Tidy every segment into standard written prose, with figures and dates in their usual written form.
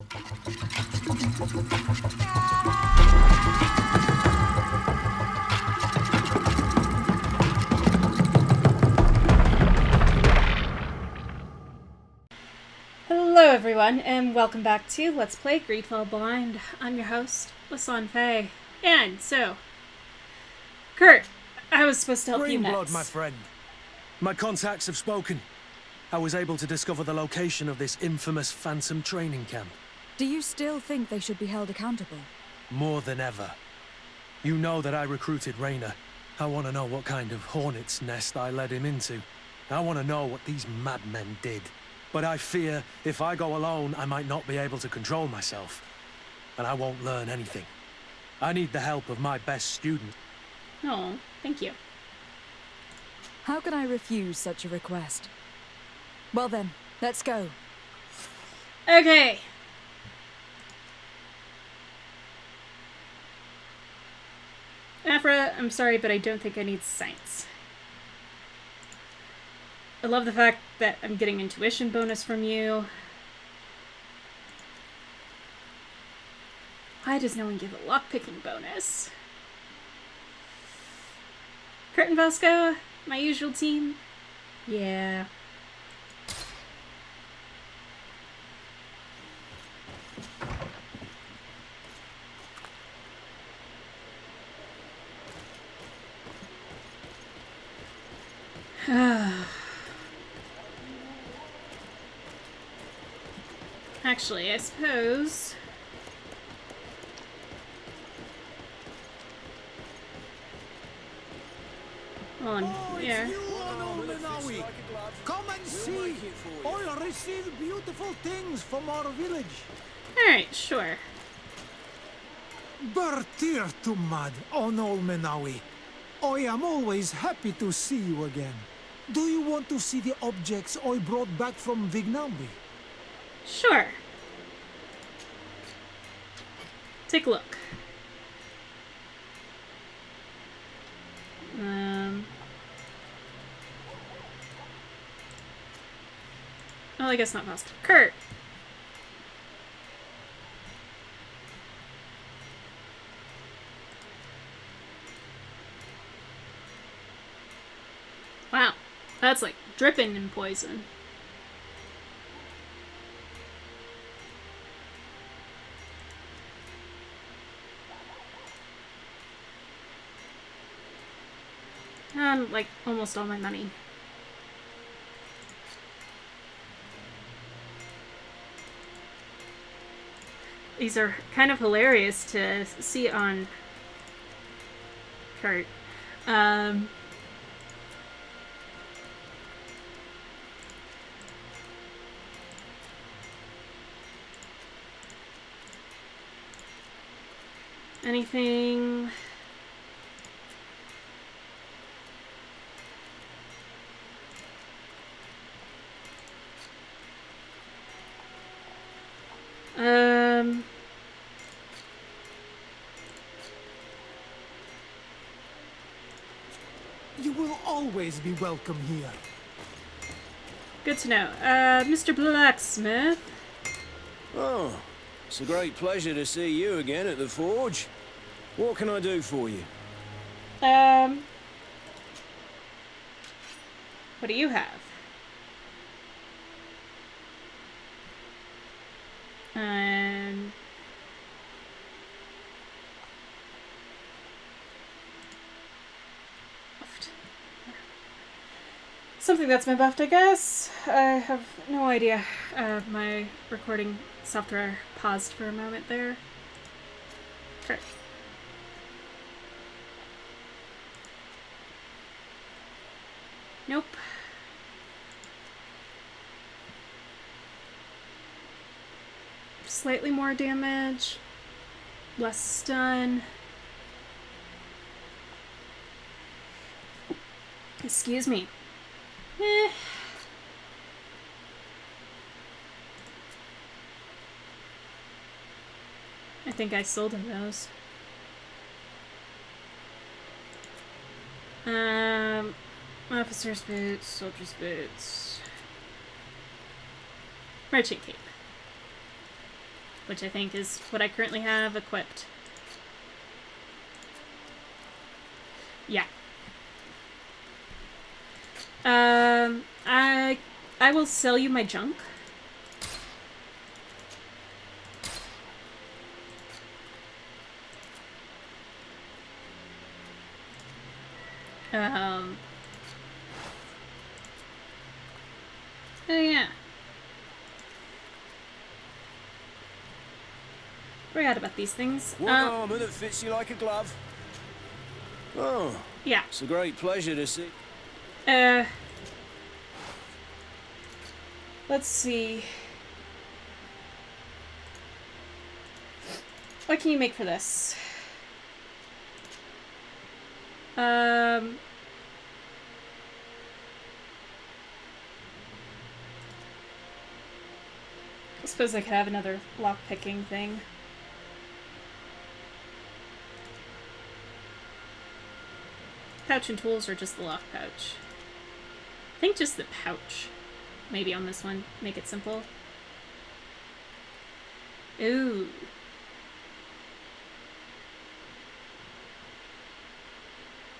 Hello everyone, and welcome back to Let's Play GreedFall Blind. I'm your host, Lasan Faye. And so, Kurt, I was supposed to help you next. Greenblood, my friend. My contacts have spoken. I was able to discover the location of this infamous Phantom training camp. Do you still think they should be held accountable? More than ever. You know that I recruited Reiner. I want to know what kind of hornet's nest I led him into. I want to know what these madmen did. But I fear if I go alone, I might not be able to control myself. And I won't learn anything. I need the help of my best student. Oh, thank you. How can I refuse such a request? Well then, let's go. Okay. Afra, I'm sorry, but I don't think I need science. I love the fact that I'm getting intuition bonus from you. Why does no one give a lockpicking bonus? Kurt and Vasco, my usual team? Yeah. Actually, I suppose... Hold on, yeah. Come and see. I'll receive beautiful things from our village. Alright, sure. Bertir to mad on Olmenawi. I am always happy to see you again. Do you want to see the objects I brought back from Vignambi? Sure. Take a look. Well, I guess not fast. Kurt! Wow, that's like dripping in poison. And like almost all my money. These are kind of hilarious to see on Kurt. Anything? You will always be welcome here. Good to know. Mr. Blacksmith? Oh, it's a great pleasure to see you again at the forge. What can I do for you? What do you have? Something that's been buffed, I guess. I have no idea. My recording software paused for a moment there. Sure. Nope. Slightly more damage. Less stun. Excuse me. I think I sold him those. Officer's boots, soldier's boots. Merchant cape. which I think is what I currently have equipped. Yeah. I will sell you my junk. Oh yeah. Forgot about these things. What armor that fits you like a glove? Oh, yeah. it's a great pleasure to see. Let's see. What can you make for this? I suppose I could have another lock-picking thing. Pouch and tools, or just the lock pouch? I think just the pouch. Maybe on this one. Make it simple. Ooh.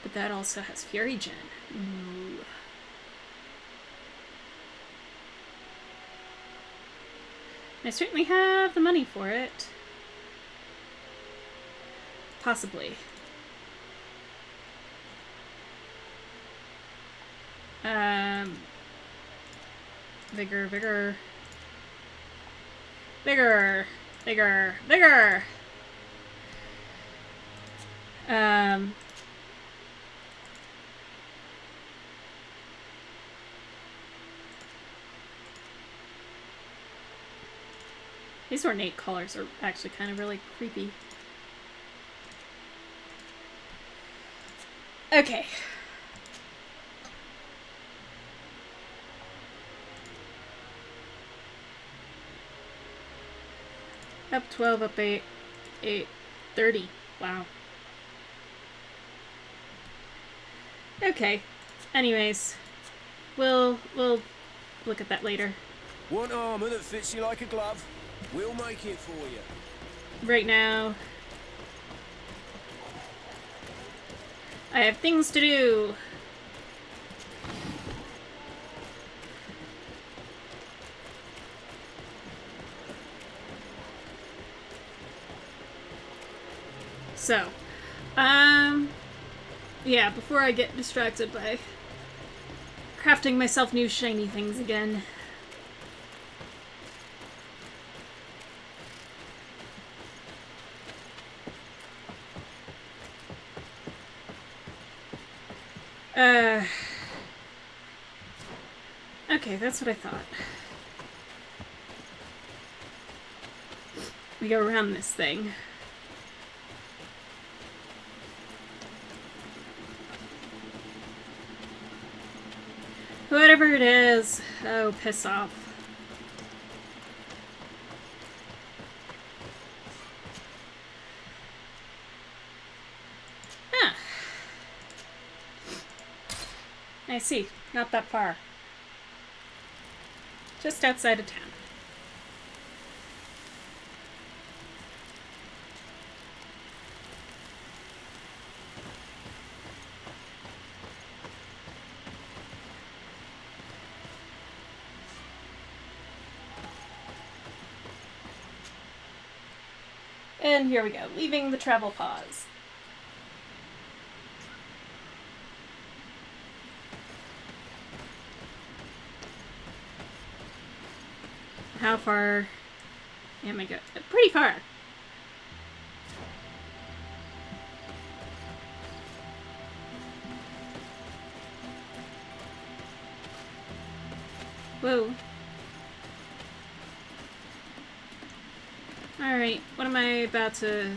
But that also has Fury Gen. Ooh. I certainly have the money for it. Possibly. Vigor, vigor. Vigor, vigor, vigor! These ornate colors are actually kind of really creepy. Okay. Up 12, up 8, 30. Wow. Okay. Anyways, we'll look at that later. Want armor that fits you like a glove? We'll make it for you. Right now, I have things to do. So, yeah, before I get distracted by crafting myself new shiny things again. Okay, that's what I thought. We go around this thing. Whatever it is. Oh, piss off. Huh. I see. Not that far. Just outside of town. And here we go, leaving the travel pause. How far am I going? Pretty far. Whoa. Alright, what am I about to...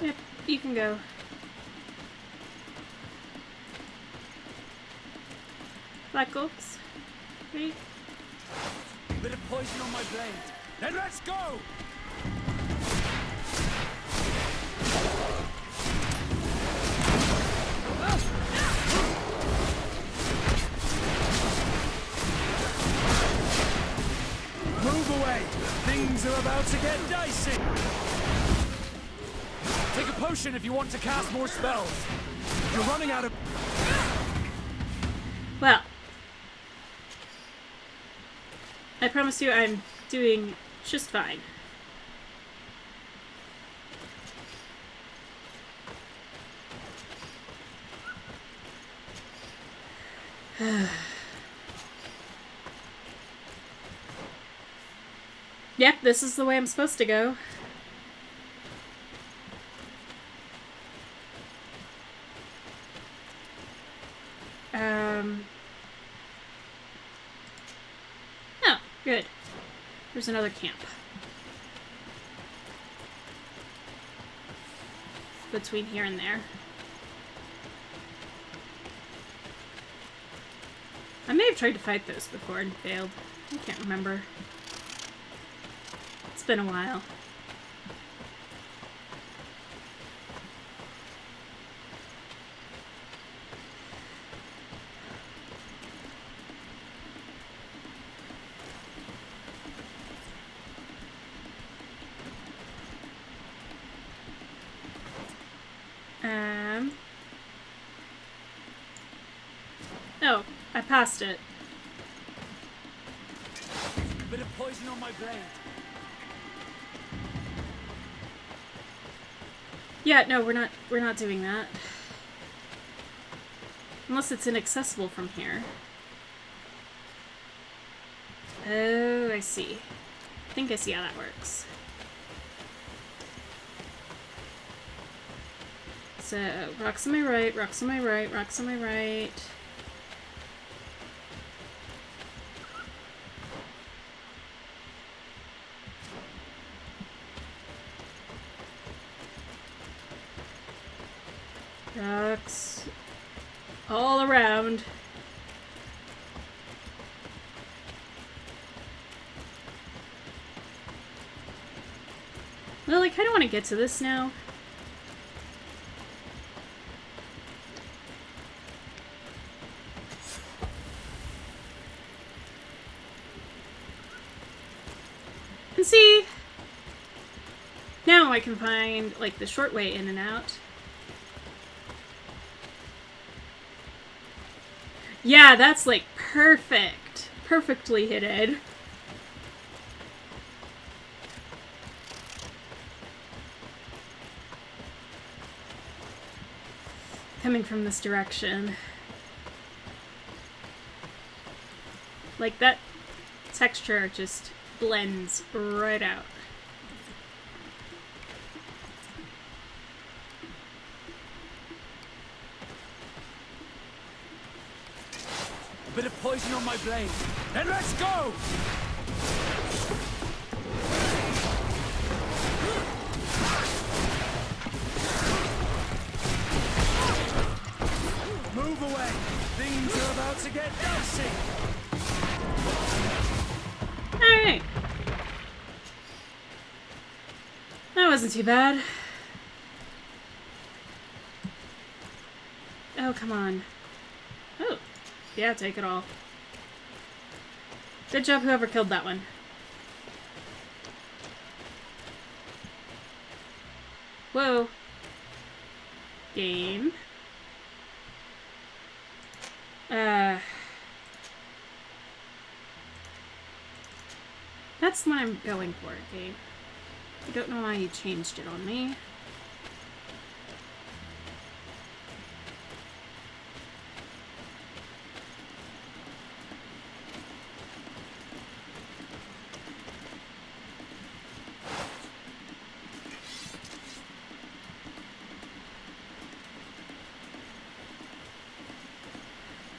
Yep, you can go. Black oaks. Right? Bit of poison on my blade. Then let's go! to get dicey. Take a potion if you want to cast more spells. You're running out of... Well, I promise you I'm doing just fine. Yep, this is the way I'm supposed to go. Oh, good. There's another camp. Between here and there. I may have tried to fight those before and failed. I can't remember. It's been a while. Oh, I passed it. Bit of poison on my blade. Yeah, no, we're not doing that. Unless it's inaccessible from here. Oh, I see. I think I see how that works. So, rocks on my right, rocks on my right, rocks on my right. Rocks all around. Well, I kind of want to get to this now. And see, now I can find like the short way in and out. Yeah, that's like perfect. Perfectly hidden. Coming from this direction. Like that texture just blends right out. A bit of poison on my blade. Then let's go! Move away. Things are about to get dicey. Alright. That wasn't too bad. Oh, come on. Oh. Yeah, take it all. Good job, whoever killed that one. Whoa. Game. That's what I'm going for, game. I don't know why you changed it on me.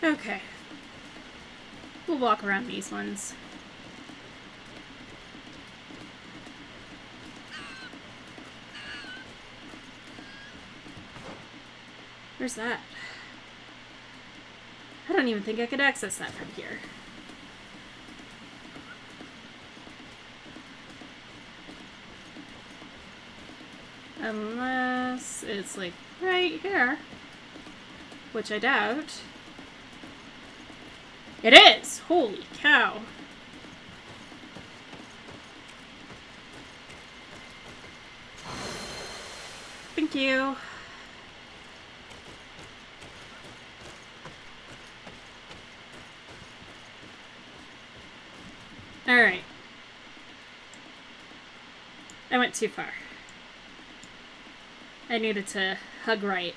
Okay. We'll walk around these ones. Where's that? I don't even think I could access that from here. Unless it's like right here. Which I doubt. It is! Holy cow. Thank you. Alright. I went too far. I needed to hug right.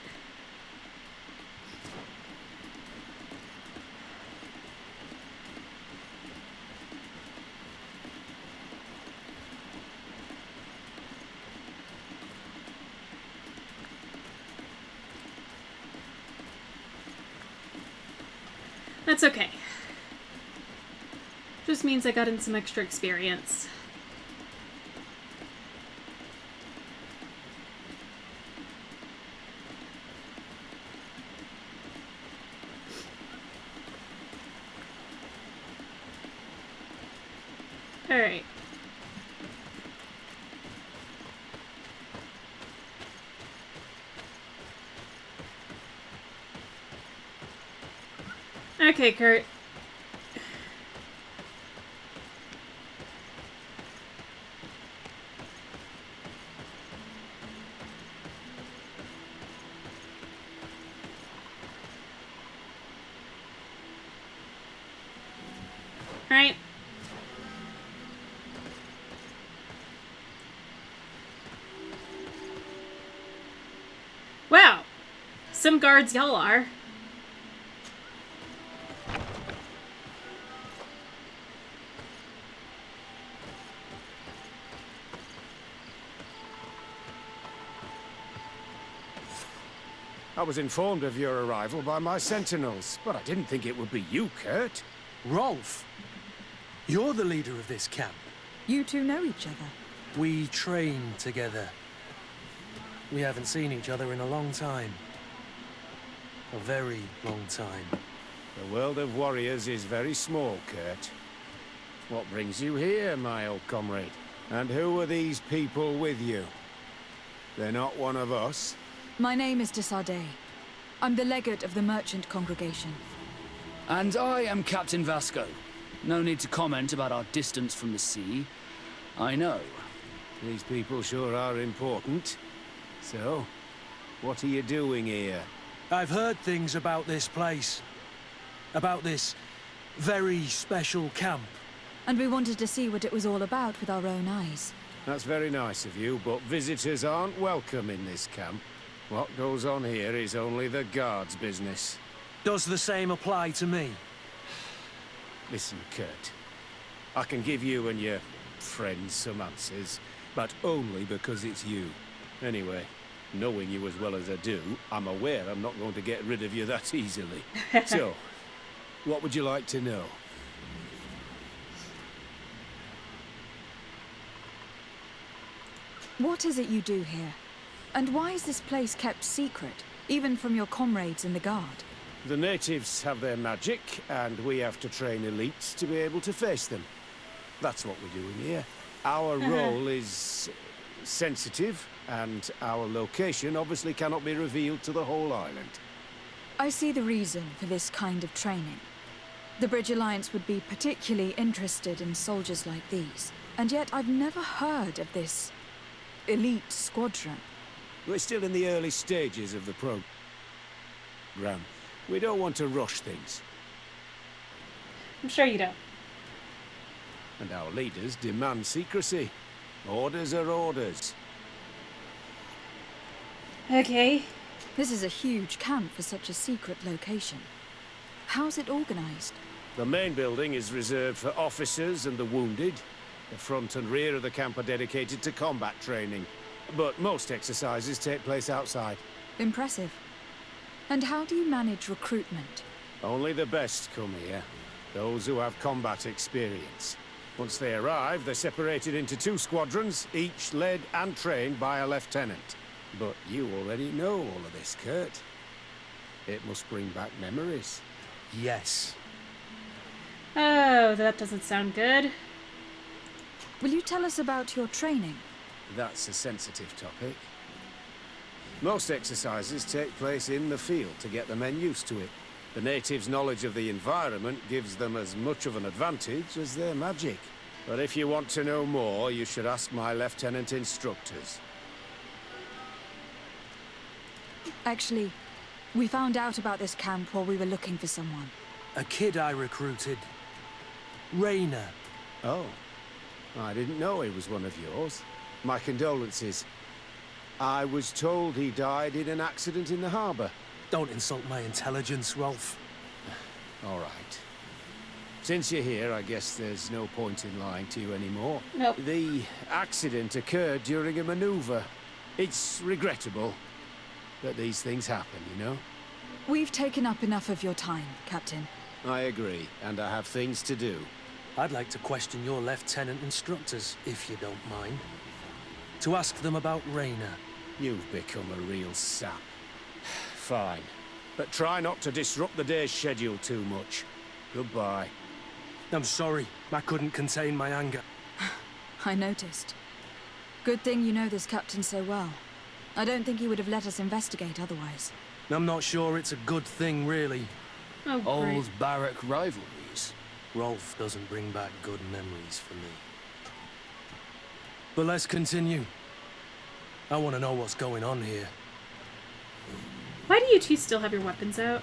That's okay. Just means I got in some extra experience. Alright. Okay, Kurt. Alright. Wow. Some guards y'all are. I was informed of your arrival by my sentinels, but I didn't think it would be you, Kurt. Rolf, you're the leader of this camp. You two know each other. We train together. We haven't seen each other in a long time. A very long time. The world of warriors is very small, Kurt. What brings you here, my old comrade? And who are these people with you? They're not one of us? My name is Sardet. I'm the legate of the merchant congregation. And I am Captain Vasco. No need to comment about our distance from the sea. I know. These people sure are important. So, what are you doing here? I've heard things about this place. About this very special camp. And we wanted to see what it was all about with our own eyes. That's very nice of you, but visitors aren't welcome in this camp. What goes on here is only the guards' business. Does the same apply to me? Listen, Kurt. I can give you and your friends some answers, but only because it's you. Anyway, knowing you as well as I do, I'm aware I'm not going to get rid of you that easily. So, what would you like to know? What is it you do here? And why is this place kept secret, even from your comrades in the guard? The natives have their magic, and we have to train elites to be able to face them. That's what we're doing here. Our role is sensitive, and our location obviously cannot be revealed to the whole island. I see the reason for this kind of training. The Bridge Alliance would be particularly interested in soldiers like these. And yet I've never heard of this elite squadron. We're still in the early stages of the program. We don't want to rush things. I'm sure you don't. And our leaders demand secrecy. Orders are orders. Okay. This is a huge camp for such a secret location. How's it organized? The main building is reserved for officers and the wounded. The front and rear of the camp are dedicated to combat training. But most exercises take place outside. Impressive. And how do you manage recruitment? Only the best come here. Those who have combat experience. Once they arrive, they're separated into 2 squadrons, each led and trained by a lieutenant. But you already know all of this, Kurt. It must bring back memories. Yes. Oh, that doesn't sound good. Will you tell us about your training? That's a sensitive topic. Most exercises take place in the field to get the men used to it. The natives' knowledge of the environment gives them as much of an advantage as their magic. But if you want to know more, you should ask my lieutenant instructors. Actually, we found out about this camp while we were looking for someone. A kid I recruited. Reiner. Oh. I didn't know he was one of yours. My condolences. I was told he died in an accident in the harbour. Don't insult my intelligence, Rolf. All right. Since you're here, I guess there's no point in lying to you anymore. Nope. The accident occurred during a maneuver. It's regrettable that these things happen, you know? We've taken up enough of your time, Captain. I agree, and I have things to do. I'd like to question your lieutenant instructors, if you don't mind. To ask them about Reiner. You've become a real sap. Fine. But try not to disrupt the day's schedule too much. Goodbye. I'm sorry. I couldn't contain my anger. I noticed. Good thing you know this captain so well. I don't think he would have let us investigate otherwise. I'm not sure it's a good thing, really. Oh, great. Old barrack rivalries. Rolf doesn't bring back good memories for me. But let's continue. I want to know what's going on here. Why do you two still have your weapons out?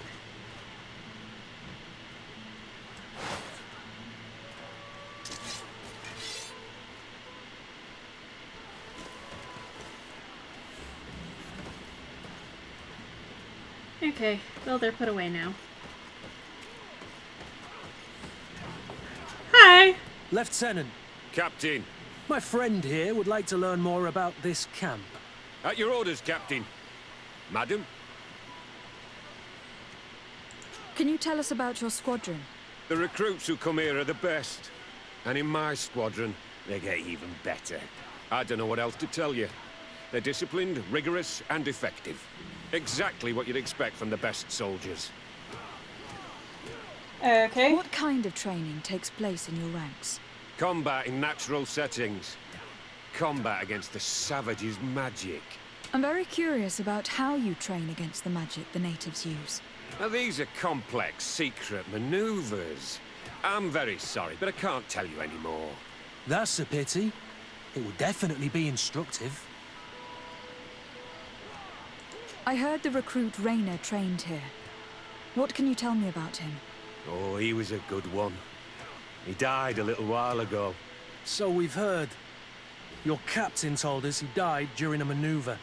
Okay, well, they're put away now. Hi! Lieutenant, Captain. my friend here would like to learn more about this camp. At your orders, Captain. Madam? Can you tell us about your squadron? The recruits who come here are the best. And in my squadron, they get even better. I don't know what else to tell you. They're disciplined, rigorous, and effective. Exactly what you'd expect from the best soldiers. Okay. What kind of training takes place in your ranks? Combat in natural settings. Combat against the savages' magic. I'm very curious about how you train against the magic the natives use. Now, these are complex, secret maneuvers. I'm very sorry, but I can't tell you anymore. That's a pity. It would definitely be instructive. I heard the recruit Reiner trained here. What can you tell me about him? Oh, he was a good one. He died a little while ago. So we've heard. Your captain told us he died during a maneuver.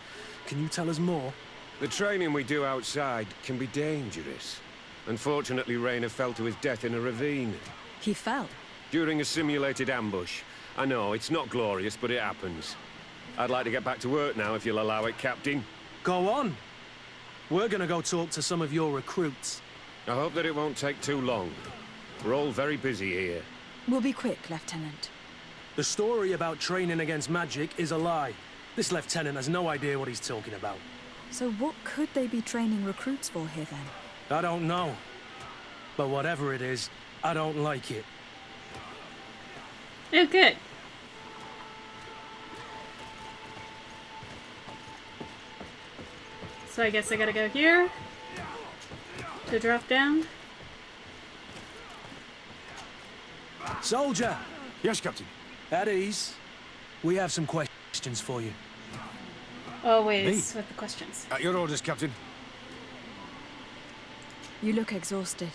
Can you tell us more? The training we do outside can be dangerous. Unfortunately, Reiner fell to his death in a ravine. He fell. During a simulated ambush. I know, it's not glorious, but it happens. I'd like to get back to work now, if you'll allow it, Captain. Go on. We're gonna go talk to some of your recruits. I hope that it won't take too long. We're all very busy here. We'll be quick, Lieutenant. The story about training against magic is a lie. This lieutenant has no idea what he's talking about. So what could they be training recruits for here then? I don't know. But whatever it is, I don't like it. Oh, good. So I guess I gotta go here to drop down. Soldier! Yes, Captain. At ease. We have some questions for you. Always with the questions. At your orders, Captain. You look exhausted.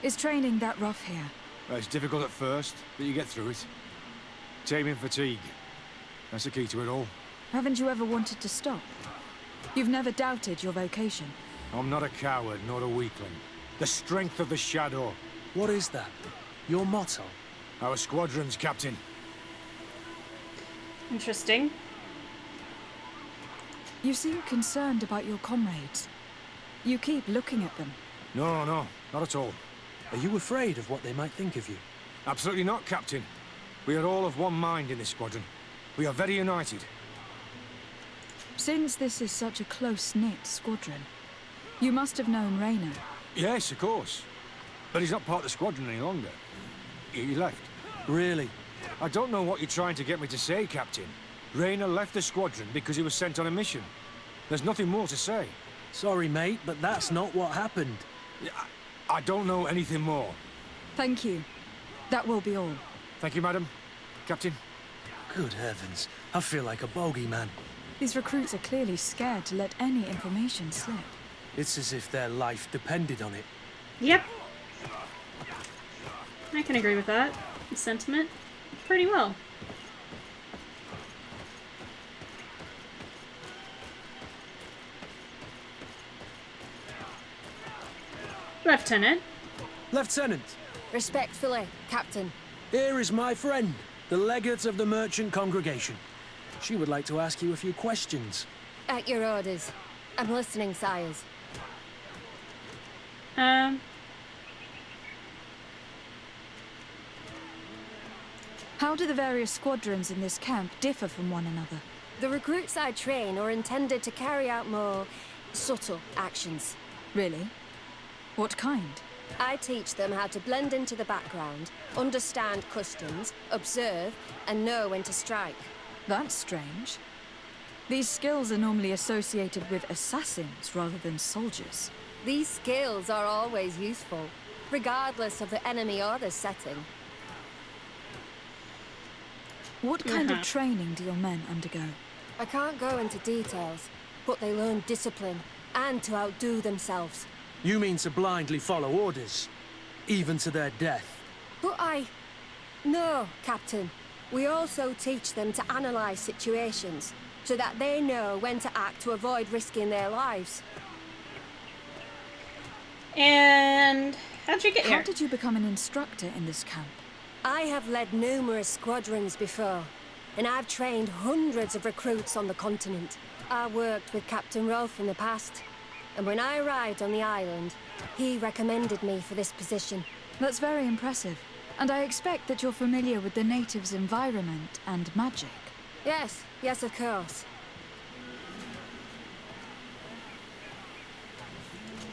Is training that rough here? It's difficult at first, but you get through it. Taming fatigue. That's the key to it all. Haven't you ever wanted to stop? You've never doubted your vocation. I'm not a coward, nor a weakling. The strength of the shadow. What is that? Your motto? Our squadron's captain. Interesting. You seem concerned about your comrades. You keep looking at them. No, not at all. Are you afraid of what they might think of you? Absolutely not, Captain. We are all of one mind in this squadron. We are very united. Since this is such a close-knit squadron, you must have known Reiner. Yes, of course. But he's not part of the squadron any longer. He left. Really? I don't know what you're trying to get me to say, Captain. Reiner left the squadron because he was sent on a mission. There's nothing more to say. Sorry, mate, but that's not what happened. I don't know anything more. Thank you. That will be all. Thank you, madam. Captain. Good heavens. I feel like a bogeyman. These recruits are clearly scared to let any information slip. It's as if their life depended on it. Yep. I can agree with that sentiment pretty well. Lieutenant. Lieutenant, Respectfully, Captain. here is my friend, the legate of the merchant congregation. She would like to ask you a few questions. At your orders. I'm listening, sires. How do the various squadrons in this camp differ from one another? The recruits I train are intended to carry out more subtle actions. Really? What kind? I teach them how to blend into the background, understand customs, observe, and know when to strike. That's strange. These skills are normally associated with assassins rather than soldiers. These skills are always useful, regardless of the enemy or the setting. What kind of training do your men undergo? I can't go into details, but they learn discipline and to outdo themselves. You mean to blindly follow orders, even to their death? But No, Captain. We also teach them to analyze situations, so that they know when to act to avoid risking their lives. And how'd you get here? How did you become an instructor in this camp? I have led numerous squadrons before, and I've trained hundreds of recruits on the continent. I worked with Captain Rolfe in the past, and when I arrived on the island, he recommended me for this position. That's very impressive. And I expect that you're familiar with the natives' environment and magic. Yes, of course.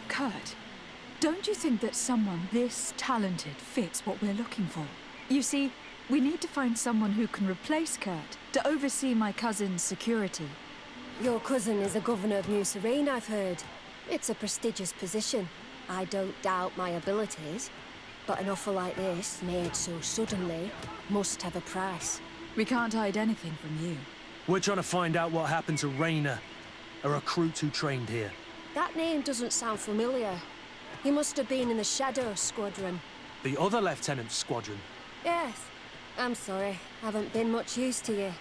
Kurt, don't you think that someone this talented fits what we're looking for? You see, we need to find someone who can replace Kurt to oversee my cousin's security. Your cousin is the governor of New Sardet, I've heard. It's a prestigious position. I don't doubt my abilities, but an offer like this, made so suddenly, must have a price. We can't hide anything from you. We're trying to find out what happened to Reiner, a recruit who trained here. That name doesn't sound familiar. He must have been in the Shadow Squadron. The other lieutenant's squadron. Yes. I'm sorry, haven't been much use to you.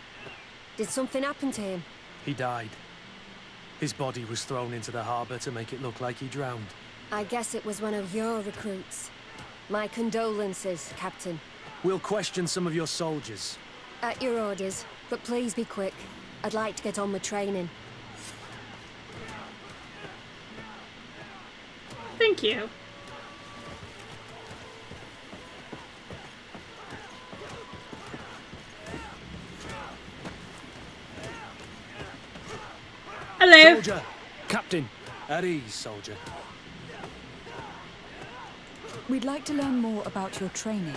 Did something happen to him? He died. His body was thrown into the harbour to make it look like he drowned. I guess it was one of your recruits. My condolences, Captain. We'll question some of your soldiers. At your orders, but please be quick. I'd like to get on with training. Thank you. Hello. Soldier! Captain, At ease, soldier. We'd like to learn more about your training.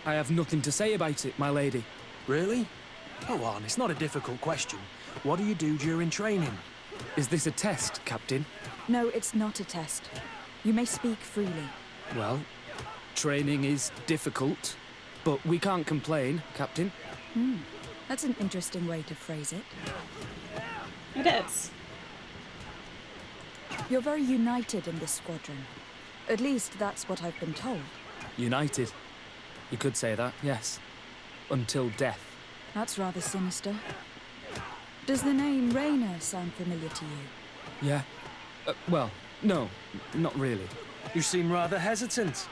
I have nothing to say about it, my lady. Really? Go on, it's not a difficult question. What do you do during training? Is this a test, Captain? No, it's not a test. You may speak freely. Well, training is difficult, but we can't complain, Captain. That's an interesting way to phrase it. It is. You're very united in this squadron. At least that's what I've been told. United. You could say that, yes. Until death. That's rather sinister. Does the name Reiner sound familiar to you? Yeah. Well, no, not really. You seem rather hesitant.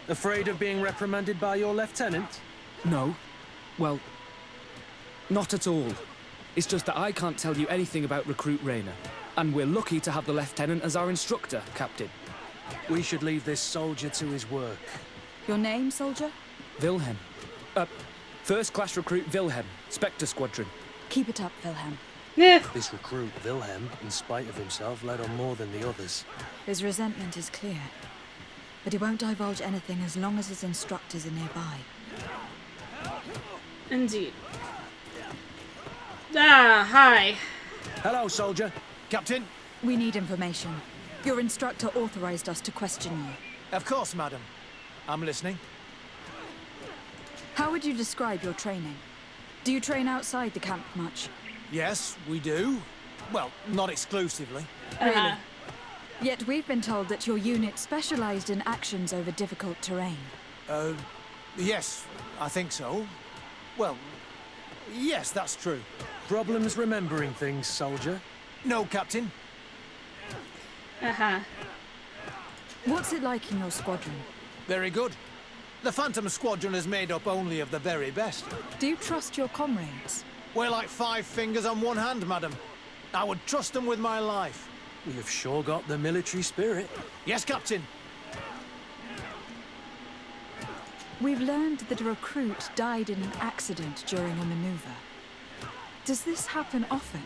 Afraid of being reprimanded by your lieutenant? No. Well, not at all. It's just that I can't tell you anything about Recruit Reiner. And we're lucky to have the lieutenant as our instructor, Captain. We should leave this soldier to his work. Your name, soldier? Wilhelm. First-class recruit Wilhelm, Spectre Squadron. Keep it up, Wilhelm. Yeah. This recruit, Wilhelm, in spite of himself, led on more than the others. His resentment is clear. But he won't divulge anything as long as his instructors are nearby. Indeed. Ah, hi. Hello, soldier. Captain? We need information. Your instructor authorized us to question you. Of course, madam. I'm listening. How would you describe your training? Do you train outside the camp much? Yes, we do. Well, not exclusively. Really? Yet we've been told that your unit specialized in actions over difficult terrain. Yes, I think so. Well, yes, that's true. Problems remembering things, soldier? No, Captain. What's it like in your squadron? Very good. The Phantom Squadron is made up only of the very best. Do you trust your comrades? We're like 5 fingers on one hand, madam. I would trust them with my life. You've sure got the military spirit. Yes, Captain. We've learned that a recruit died in an accident during a maneuver. Does this happen often?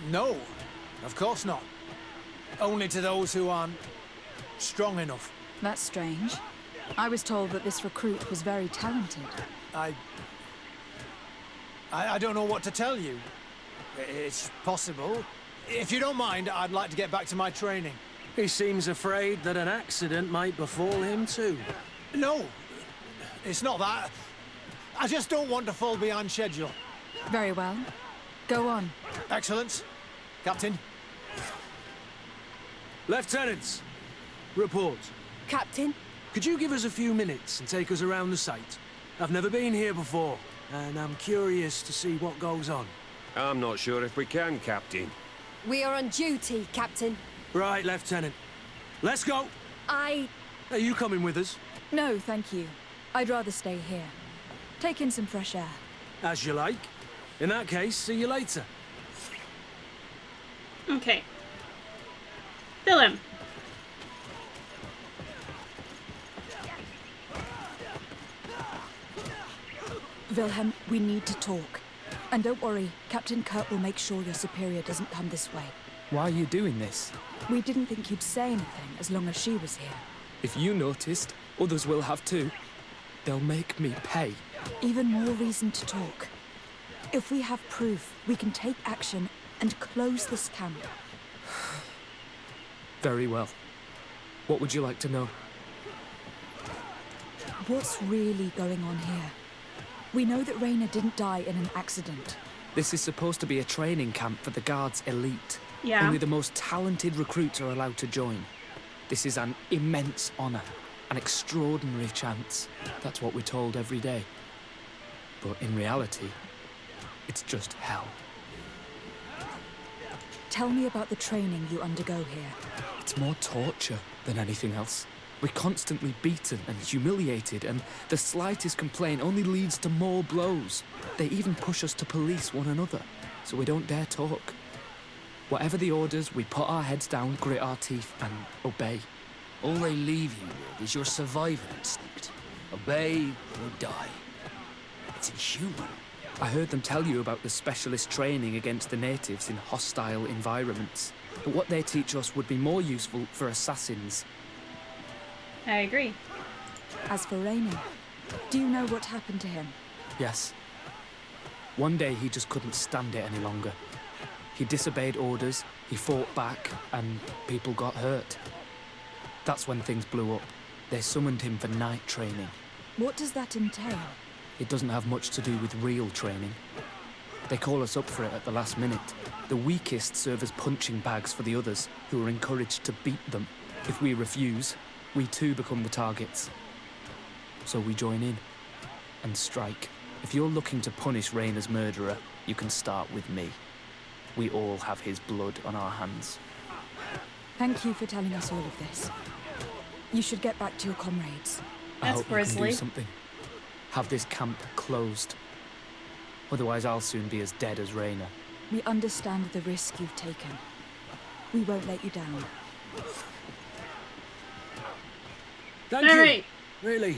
No, of course not. Only to those who aren't strong enough. That's strange. I was told that this recruit was very talented. I don't know what to tell you. It's possible. If you don't mind, I'd like to get back to my training. He seems afraid that an accident might befall him too. No, it's not that. I just don't want to fall behind schedule. Very well. Go on. Excellence. Captain. Lieutenants, report. Captain? Could you give us a few minutes and take us around the site? I've never been here before, and I'm curious to see what goes on. I'm not sure if we can, Captain. We are on duty, Captain. Right, Lieutenant. Let's go! I... Are you coming with us? No, thank you. I'd rather stay here. Take in some fresh air. As you like. In that case, see you later. Okay. Willem. Wilhelm, we need to talk. And don't worry, Captain Kurt will make sure your superior doesn't come this way. Why are you doing this? We didn't think you'd say anything as long as she was here. If you noticed, others will have too. They'll make me pay. Even more reason to talk. If we have proof, we can take action and close this camp. Very well. What would you like to know? What's really going on here? We know that Reiner didn't die in an accident. This is supposed to be a training camp for the Guard's elite. Yeah. Only the most talented recruits are allowed to join. This is an immense honor, an extraordinary chance. That's what we're told every day. But in reality, it's just hell. Tell me about the training you undergo here. It's more torture than anything else. We're constantly beaten and humiliated, and the slightest complaint only leads to more blows. They even push us to police one another, so we don't dare talk. Whatever the orders, we put our heads down, grit our teeth, and obey. All they leave you with is your survival instinct. Obey or die. It's inhuman. I heard them tell you about the specialist training against the natives in hostile environments. But what they teach us would be more useful for assassins. I agree. As for Reiner, do you know what happened to him? Yes. One day he just couldn't stand it any longer. He disobeyed orders, he fought back, and people got hurt. That's when things blew up. They summoned him for night training. What does that entail? It doesn't have much to do with real training. They call us up for it at the last minute. The weakest serve as punching bags for the others, who are encouraged to beat them. If we refuse, we too become the targets. So we join in and strike. If you're looking to punish Reiner's murderer, you can start with me. We all have his blood on our hands. Thank you for telling us all of this. You should get back to your comrades. I That's hope you can grisly. do something. Have this camp closed. Otherwise I'll soon be as dead as Reiner. We understand the risk you've taken. We won't let you down. Thank All you. right. Really.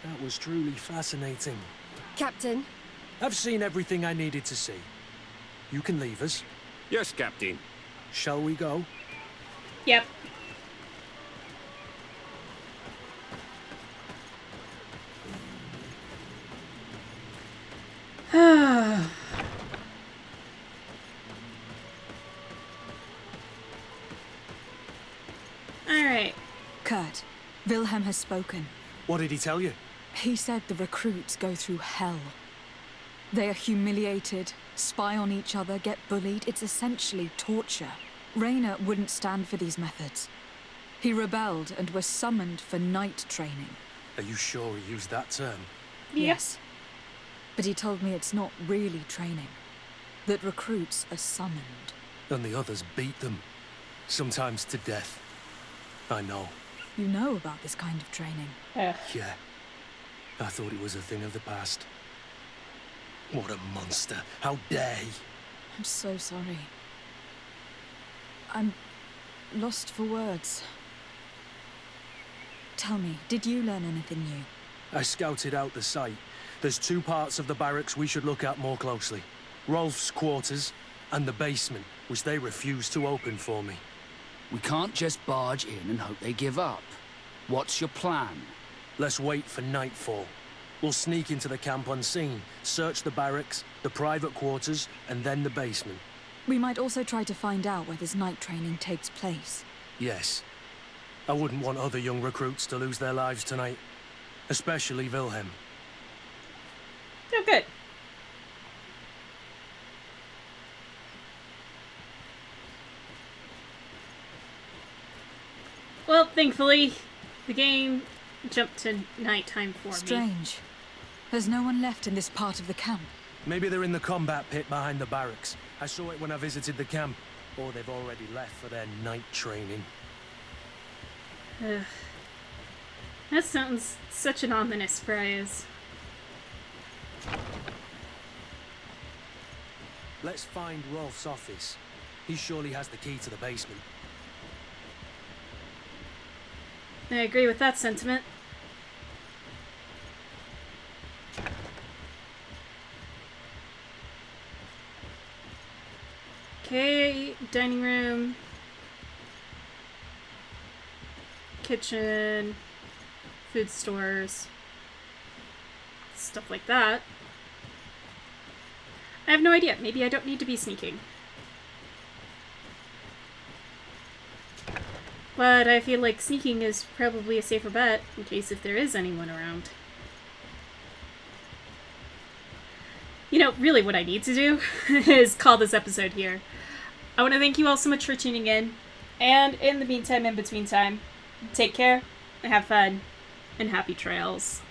That was truly fascinating. Captain? I've seen everything I needed to see. You can leave us. Yes, Captain. Shall we go? Yep. Alright. Kurt, Wilhelm has spoken. What did he tell you? He said the recruits go through hell. They are humiliated, spy on each other, get bullied. It's essentially torture. Reiner wouldn't stand for these methods. He rebelled and was summoned for night training. Are you sure he used that term? Yes. But he told me it's not really training. That recruits are summoned. And the others beat them. Sometimes to death. I know. You know about this kind of training? Yeah. I thought it was a thing of the past. What a monster. How dare he? I'm so sorry. I'm lost for words. Tell me, did you learn anything new? I scouted out the site. There's 2 parts of the barracks we should look at more closely. Rolf's quarters and the basement, which they refused to open for me. We can't just barge in and hope they give up. What's your plan? Let's wait for nightfall. We'll sneak into the camp unseen, search the barracks, the private quarters, and then the basement. We might also try to find out where this night training takes place. Yes. I wouldn't want other young recruits to lose their lives tonight. Especially Wilhelm. Oh, good. Well, thankfully, the game jumped to nighttime for me. Strange. There's no one left in this part of the camp. Maybe they're in the combat pit behind the barracks. I saw it when I visited the camp. Or they've already left for their night training. That sounds such an ominous phrase. Let's find Rolf's office. He surely has the key to the basement. I agree with that sentiment. Okay, dining room, kitchen, food stores, stuff like that. I have no idea. Maybe I don't need to be sneaking. But I feel like sneaking is probably a safer bet in case if there is anyone around. You know, really what I need to do is call this episode here. I want to thank you all so much for tuning in. And in the meantime, in between time, take care, have fun, and happy trails.